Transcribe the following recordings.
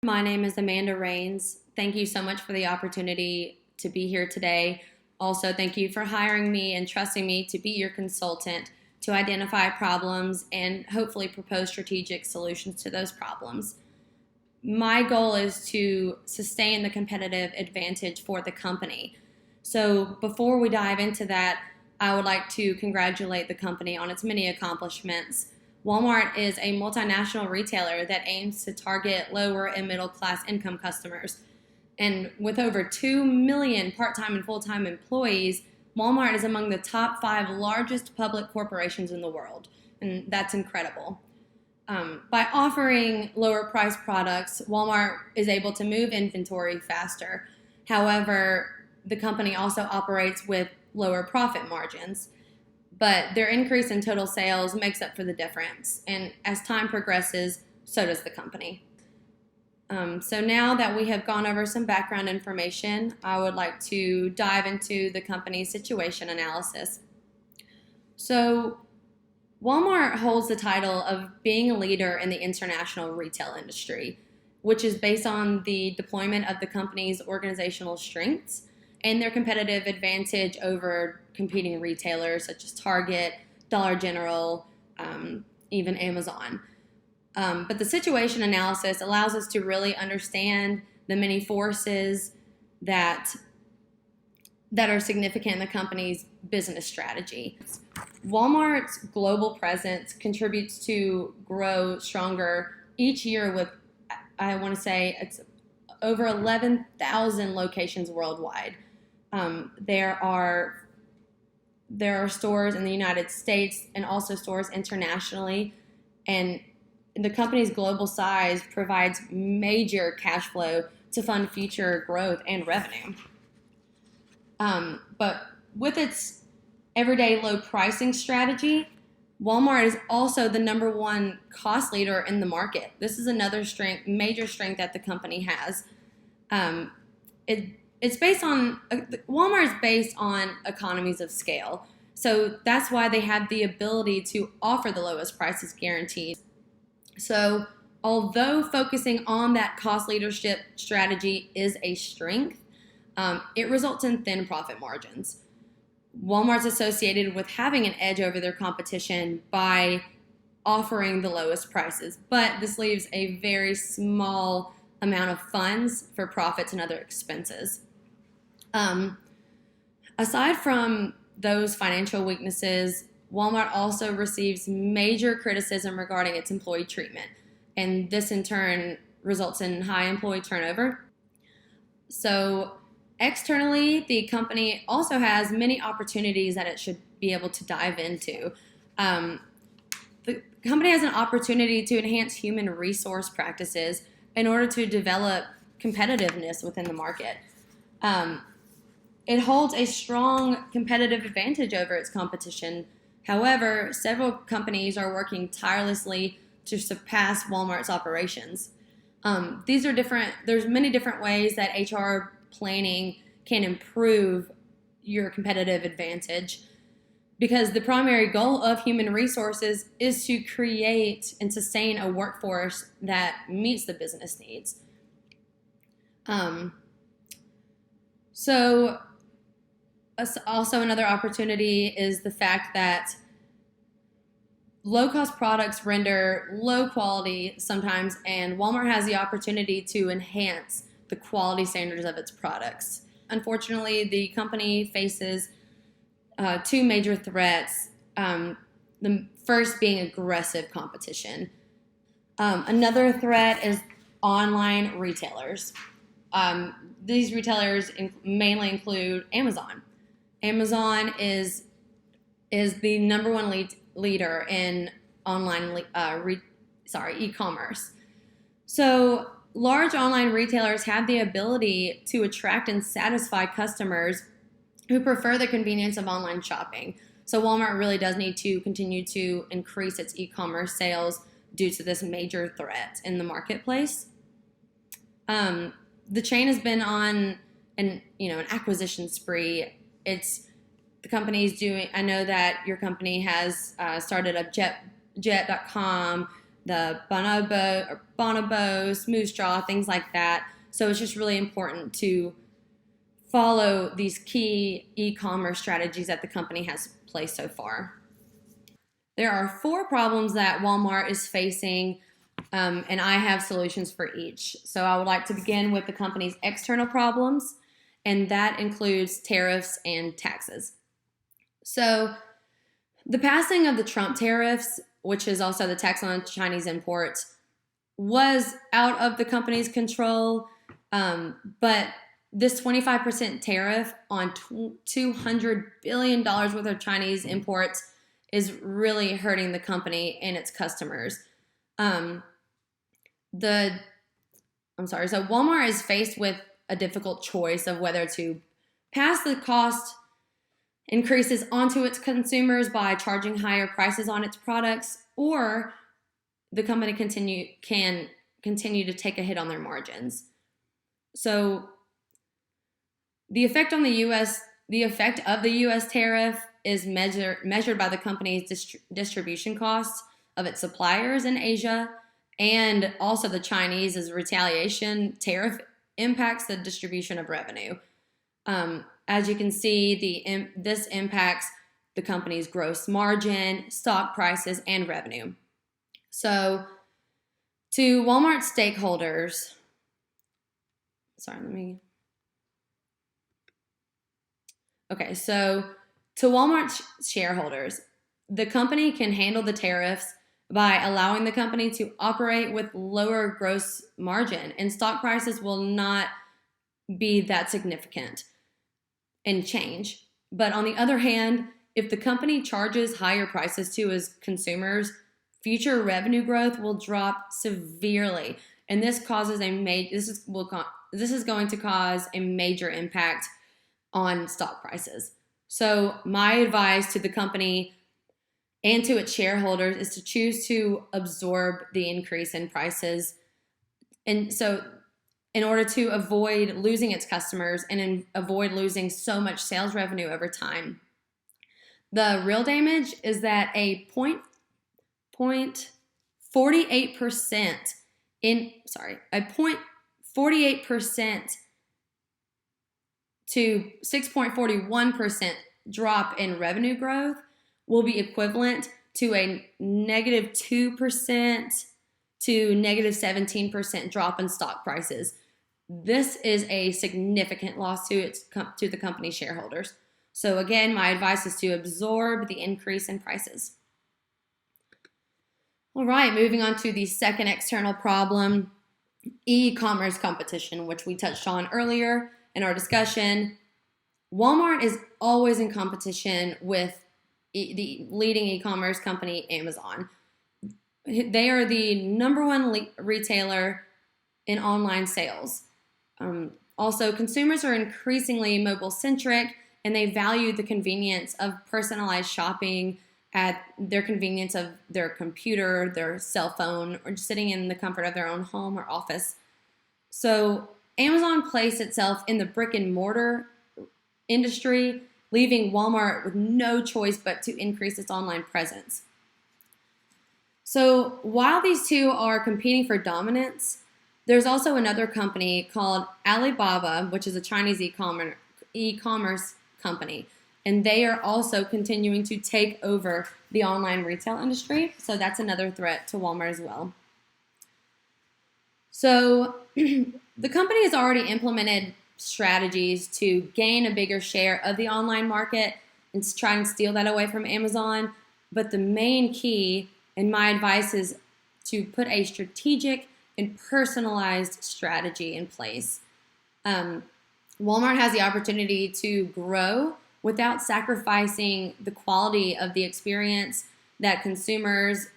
My name is Amanda Rains. Thank you so much for the opportunity to be here today. Also, thank you for hiring me and trusting me to be your consultant to identify problems and hopefully propose strategic solutions to those problems. My goal is to sustain the competitive advantage for the company. So before we dive into that, I would like to congratulate the company on its many accomplishments. Walmart is a multinational retailer that aims to target lower and middle class income customers. And with over 2 million part-time and full-time employees, Walmart is among the top 5 largest public corporations in the world. And that's incredible. By offering lower price products, Walmart is able to move inventory faster. However, the company also operates with lower profit margins. But their increase in total sales makes up for the difference. And as time progresses, so does the company. So now that we have gone over some background information, I would like to dive into the company's situation analysis. So Walmart holds the title of being a leader in the international retail industry, which is based on the deployment of the company's organizational strengths and their competitive advantage over competing retailers such as Target, Dollar General, even Amazon. But the situation analysis allows us to really understand the many forces that are significant in the company's business strategy. Walmart's global presence contributes to grow stronger each year with, I want to say, it's over 11,000 locations worldwide. There are stores in the United States and also stores internationally, and the company's global size provides major cash flow to fund future growth and revenue. But with its everyday low pricing strategy, Walmart is also the #1 cost leader in the market. This is another major strength that the company has. It's based on Walmart is based on economies of scale. So that's why they have the ability to offer the lowest prices guaranteed. So although focusing on that cost leadership strategy is a strength, it results in thin profit margins. Walmart's associated with having an edge over their competition by offering the lowest prices, but this leaves a very small amount of funds for profits and other expenses. Aside from those financial weaknesses, Walmart also receives major criticism regarding its employee treatment, and this in turn results in high employee turnover. So externally, the company also has many opportunities that it should be able to dive into. The company has an opportunity to enhance human resource practices in order to develop competitiveness within the market. It holds a strong competitive advantage over its competition. However, several companies are working tirelessly to surpass Walmart's operations. There's many different ways that HR planning can improve your competitive advantage, because the primary goal of human resources is to create and sustain a workforce that meets the business needs. So also another opportunity is the fact that low-cost products render low quality sometimes, and Walmart has the opportunity to enhance the quality standards of its products. Unfortunately, the company faces 2 major threats, the first being aggressive competition. Another threat is online retailers. These retailers mainly include Amazon. Amazon is the #1 leader in online e-commerce. So large online retailers have the ability to attract and satisfy customers who prefer the convenience of online shopping. So Walmart really does need to continue to increase its e-commerce sales due to this major threat in the marketplace. The chain has been on an acquisition spree. The company's doing. I know that your company has started up Jet.com, the bonobo, smooth straw, things like that. So it's just really important to follow these key e-commerce strategies that the company has placed so far. There are 4 problems that Walmart is facing, and I have solutions for each. So I would like to begin with the company's external problems, and that includes tariffs and taxes. So the passing of the Trump tariffs, which is also the tax on Chinese imports, was out of the company's control, but this 25% tariff on $200 billion worth of Chinese imports is really hurting the company and its customers. So Walmart is faced with a difficult choice of whether to pass the cost increases onto its consumers by charging higher prices on its products, or the company can continue to take a hit on their margins. So the effect of the U.S. tariff is measured by the company's distribution costs of its suppliers in Asia, and also the Chinese's retaliation tariff impacts the distribution of revenue. As you can see, this impacts the company's gross margin, stock prices, and revenue. So to Walmart stakeholders, so to Walmart shareholders, the company can handle the tariffs by allowing the company to operate with lower gross margin, and stock prices will not be that significant in change. But on the other hand, if the company charges higher prices to its consumers, future revenue growth will drop severely, and this is going to cause a major impact on stock prices. So my advice to the company and to its shareholders is to choose to absorb the increase in prices, and so in order to avoid losing its customers and avoid losing so much sales revenue over time. The real damage is that a 0.48% to 6.41% drop in revenue growth will be equivalent to a negative 2% to negative 17% drop in stock prices. This is a significant loss to the company's shareholders. So again, my advice is to absorb the increase in prices. All right, moving on to the second external problem, e-commerce competition, which we touched on earlier in our discussion. Walmart is always in competition with the leading e-commerce company, Amazon. They are the number one retailer in online sales. Also, consumers are increasingly mobile-centric, and they value the convenience of personalized shopping at their convenience of their computer, their cell phone, or just sitting in the comfort of their own home or office. So Amazon placed itself in the brick-and-mortar industry, leaving Walmart with no choice but to increase its online presence. So while these two are competing for dominance, there's also another company called Alibaba, which is a Chinese e-commerce company, and they are also continuing to take over the online retail industry. So that's another threat to Walmart as well. So the company has already implemented strategies to gain a bigger share of the online market and to try and steal that away from Amazon. But the main key, and my advice, is to put a strategic and personalized strategy in place. Walmart has the opportunity to grow without sacrificing the quality of the experience that consumers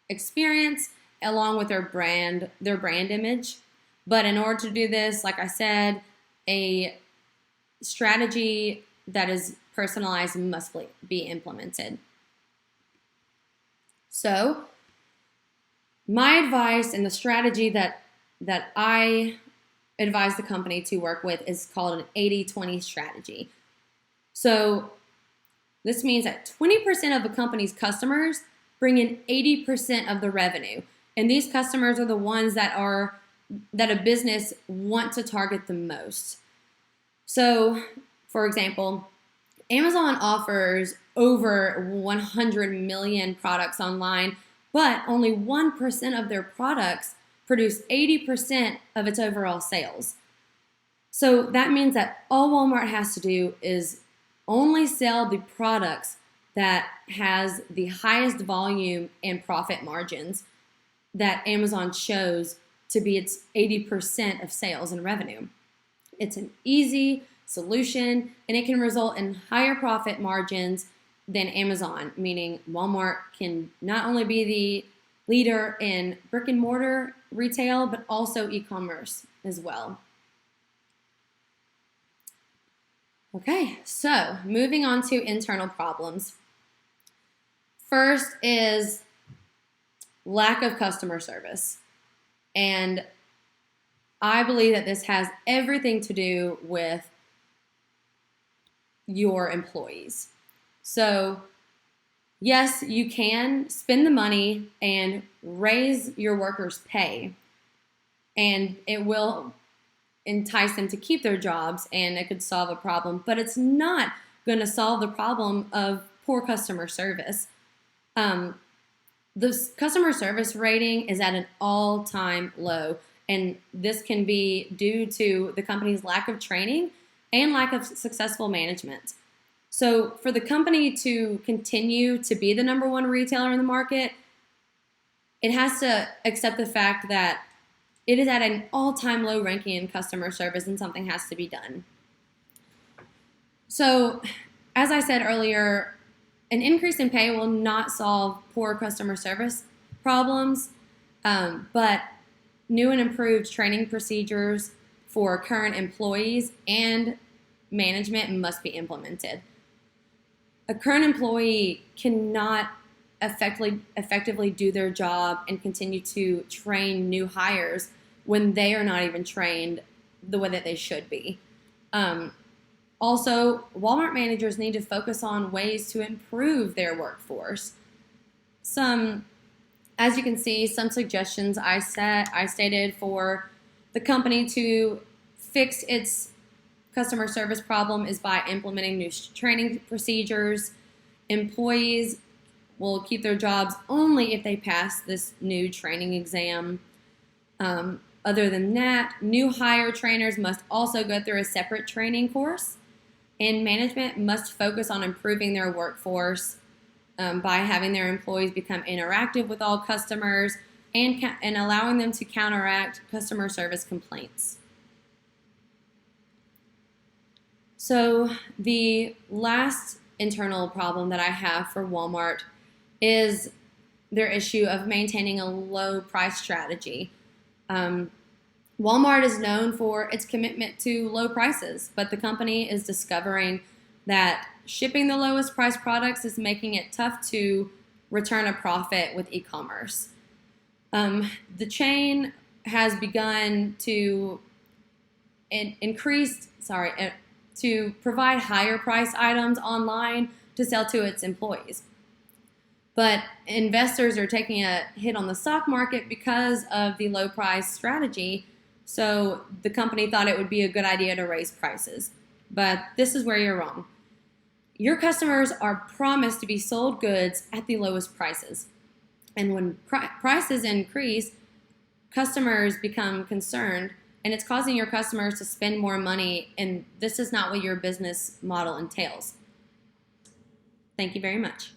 experience along with their brand image. But in order to do this, like I said, a strategy that is personalized must be implemented. So my advice and the strategy that I advise the company to work with is called an 80-20 strategy. So this means that 20% of the company's customers bring in 80% of the revenue. And these customers are the ones that a business wants to target the most. So, for example, Amazon offers over 100 million products online, but only 1% of their products produce 80% of its overall sales. So that means that all Walmart has to do is only sell the products that has the highest volume and profit margins that Amazon shows to be its 80% of sales and revenue. It's an easy solution, and it can result in higher profit margins than Amazon, meaning Walmart can not only be the leader in brick and mortar retail, but also e-commerce as well. Okay, so moving on to internal problems. First is lack of customer service. And I believe that this has everything to do with your employees. So, yes, you can spend the money and raise your workers' pay, and it will entice them to keep their jobs, and it could solve a problem, but it's not going to solve the problem of poor customer service. The customer service rating is at an all-time low, and this can be due to the company's lack of training and lack of successful management. So for the company to continue to be the number one retailer in the market, it has to accept the fact that it is at an all-time low ranking in customer service, and something has to be done. So, as I said earlier, an increase in pay will not solve poor customer service problems, but new and improved training procedures for current employees and management must be implemented. A current employee cannot effectively do their job and continue to train new hires when they are not even trained the way that they should be. Also, Walmart managers need to focus on ways to improve their workforce. As you can see, some suggestions I stated for the company to fix its customer service problem is by implementing new training procedures. Employees will keep their jobs only if they pass this new training exam. Other than that, new hire trainers must also go through a separate training course, and management must focus on improving their workforce by having their employees become interactive with all customers and allowing them to counteract customer service complaints. So the last internal problem that I have for Walmart is their issue of maintaining a low price strategy. Walmart is known for its commitment to low prices, but the company is discovering that shipping the lowest priced products is making it tough to return a profit with e-commerce. The chain has begun to to provide higher price items online to sell to its employees. But investors are taking a hit on the stock market because of the low price strategy. So the company thought it would be a good idea to raise prices. But this is where you're wrong. Your customers are promised to be sold goods at the lowest prices. And when prices increase, customers become concerned, and it's causing your customers to spend more money, and this is not what your business model entails. Thank you very much.